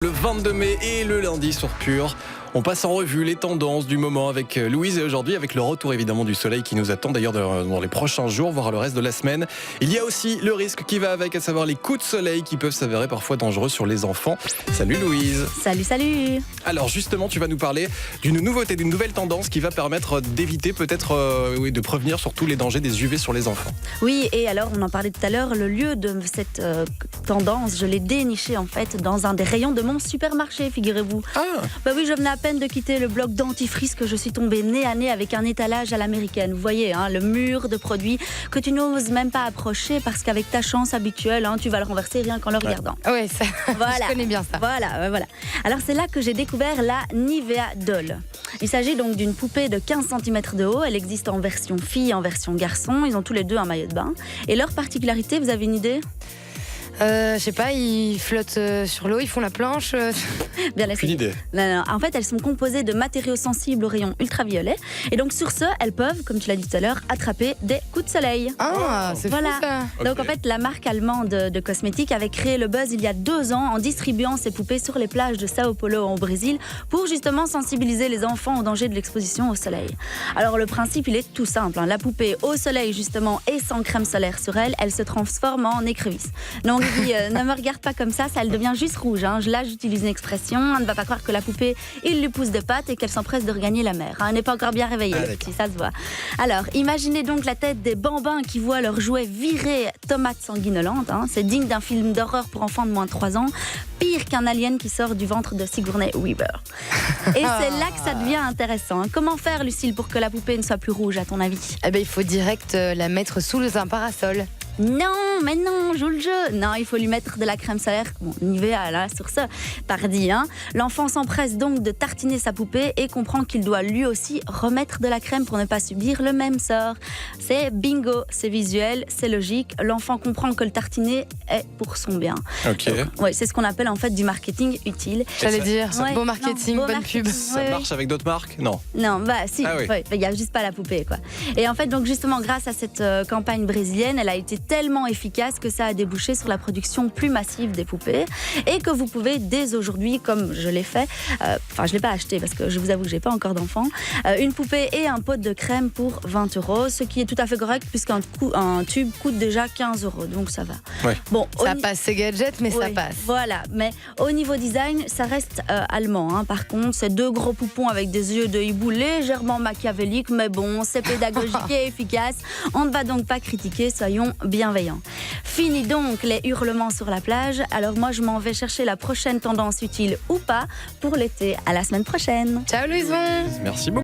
Le 22 mai et le lundi sur Pure, on passe en revue les tendances du moment avec Louise et aujourd'hui avec le retour évidemment du soleil qui nous attend d'ailleurs dans les prochains jours, voire le reste de la semaine. Il y a aussi le risque qui va avec, à savoir les coups de soleil qui peuvent s'avérer parfois dangereux sur les enfants. Salut Louise. Salut. Alors justement, tu vas nous parler d'une nouveauté, d'une nouvelle tendance qui va permettre d'éviter peut-être, de prévenir surtout les dangers des UV sur les enfants. Oui, et alors on en parlait tout à l'heure, le lieu de cette tendance, je l'ai déniché en fait dans un des rayons de mon supermarché, figurez-vous. Ah. Bah oui, je venais à peine de quitter le bloc dentifrice que je suis tombée nez à nez avec un étalage à l'américaine. Vous voyez, le mur de produits que tu n'oses même pas approcher parce qu'avec ta chance habituelle, tu vas le renverser rien qu'en le regardant. Ouais, ça, Voilà. je connais bien ça. Voilà. Alors c'est là que j'ai découvert la Nivea Doll. Il s'agit donc d'une poupée de 15 cm de haut. Elle existe en version fille et en version garçon. Ils ont tous les deux un maillot de bain. Et leur particularité, vous avez une idée ? Je sais pas, ils flottent sur l'eau, ils font la planche. Bien Aucune idée. Non. En fait, elles sont composées de matériaux sensibles aux rayons ultraviolets. Et donc, sur ce, elles peuvent, comme tu l'as dit tout à l'heure, attraper des coups de soleil. Ah, c'est Voilà. fou ça. Donc, en fait, la marque allemande de cosmétiques avait créé le buzz il y a 2 ans en distribuant ces poupées sur les plages de Sao Paulo au Brésil pour justement sensibiliser les enfants au danger de l'exposition au soleil. Alors, le principe, il est tout simple. La poupée au soleil, justement, et sans crème solaire sur elle, elle se transforme en écrevisse. Donc, ne me regarde pas comme ça elle devient juste rouge. Là, j'utilise une expression. On ne va pas croire que la poupée, il lui pousse de pattes et qu'elle s'empresse de regagner la mer. Elle n'est pas encore bien réveillée, le petit, ça se voit. Alors, imaginez donc la tête des bambins qui voient leur jouet virer tomate sanguinolente. C'est digne d'un film d'horreur pour enfants de moins de 3 ans. Pire qu'un alien qui sort du ventre de Sigourney Weaver. Et c'est là que ça devient intéressant. Comment faire, Lucille, pour que la poupée ne soit plus rouge, à ton avis ? Eh ben, il faut direct la mettre sous un parasol. Non, mais non, joue le jeu. Non, il faut lui mettre de la crème solaire. Bon, Nivea, là, sur ça, pardi. L'enfant s'empresse donc de tartiner sa poupée et comprend qu'il doit lui aussi remettre de la crème pour ne pas subir le même sort. C'est bingo, c'est visuel, c'est logique. L'enfant comprend que le tartiner est pour son bien. Ok. Oui, c'est ce qu'on appelle en fait du marketing utile. J'allais dire, Ouais, beau marketing, non, beau bonne pub. Ça marche avec d'autres marques ? Non. Non, bah si, Ah oui. il n'y a juste pas la poupée, quoi. Et en fait, donc justement, grâce à cette campagne brésilienne, elle a été tellement efficace que ça a débouché sur la production plus massive des poupées et que vous pouvez dès aujourd'hui, comme je l'ai fait, je ne l'ai pas acheté parce que je vous avoue que je n'ai pas encore d'enfant, une poupée et un pot de crème pour 20 €, ce qui est tout à fait correct puisqu'un tube coûte déjà 15 €, donc ça va. Ouais. Bon, Ça passe, c'est gadget, mais ça oui, passe. Voilà, mais au niveau design, ça reste allemand. Par contre, c'est 2 gros poupons avec des yeux de hibou légèrement machiavéliques, mais bon, c'est pédagogique et efficace. On ne va donc pas critiquer, soyons bienveillants. Fini donc les hurlements sur la plage. Alors moi, je m'en vais chercher la prochaine tendance utile ou pas pour l'été. À la semaine prochaine. Ciao Louison. Merci beaucoup.